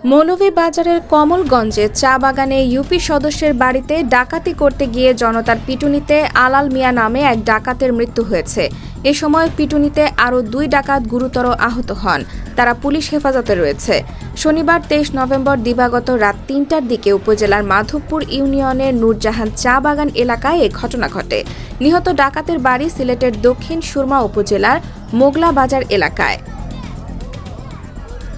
মৌলভীবাজারের কমলগঞ্জে চা বাগানে ইউপি সদস্যের বাড়িতে ডাকাতি করতে গিয়ে জনতার পিটুনিতে আলাল মিয়া নামে এক ডাকাতের মৃত্যু হয়েছে। এ সময় পিটুনিতে আরও ২ ডাকাত গুরুতর আহত হন। তারা পুলিশ হেফাজতে রয়েছে। শনিবার ২৩ নভেম্বর দিবাগত রাত ৩টার দিকে উপজেলার মাধবপুর ইউনিয়নের নূরজাহান চা বাগান এলাকায় এ ঘটনা ঘটে। নিহত ডাকাতের বাড়ি সিলেটের দক্ষিণ সুরমা উপজেলার মোগলা বাজার এলাকায়।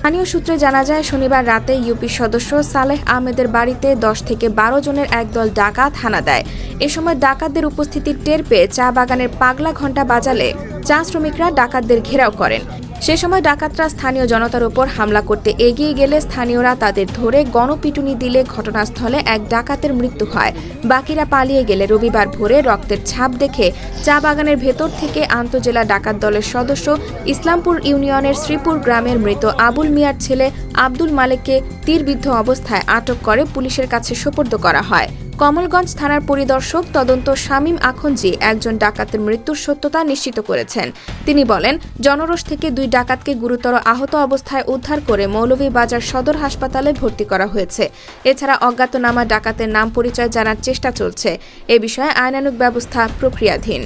স্থানীয় সূত্রে জানা যায়, শনিবার রাতে ইউপি সদস্য সালেহ আহমেদের বাড়িতে ১০ থেকে ১২ জনের একদল ডাকাত হানা দেয়। এ সময় ডাকাতদের উপস্থিতি টের পেয়ে চা বাগানের পাগলা ঘণ্টা বাজালে চা শ্রমিকরা ডাকাতদের ঘেরাও করেন। সে সময় ডাকাতরা স্থানীয় জনতার উপর হামলা করতে এগিয়ে গেলে স্থানীয়রা তাদের ধরে গণপিটুনি দিলে ঘটনাস্থলে এক ডাকাতের মৃত্যু হয়। বাকিরা পালিয়ে গেলে রবিবার ভোরে রক্তের ছাপ দেখে চা বাগানের ভেতর থেকে আন্তজেলা ডাকাত দলের সদস্য ইসলামপুর ইউনিয়নের শ্রীপুর গ্রামের মৃত আবুল মিয়ার ছেলে আব্দুল মালেককে তীরবিদ্ধ অবস্থায় আটক করে পুলিশের কাছে সোপর্দ করা হয়। কমলগঞ্জ থানার পরিদর্শক তদন্ত শামীম আখঞ্জি একজন ডাকাতের মৃত্যুর সত্যতা নিশ্চিত করেছেন। তিনি বলেন, জনরোষ থেকে ২ ডাকাতকে গুরুতর আহত অবস্থায় উদ্ধার করে মৌলভীবাজার সদর হাসপাতালে ভর্তি করা হয়েছে। এছাড়া অজ্ঞাতনামা ডাকাতের নাম পরিচয় জানার চেষ্টা চলছে। এ বিষয়ে আইনানুগ ব্যবস্থা প্রক্রিয়াধীন।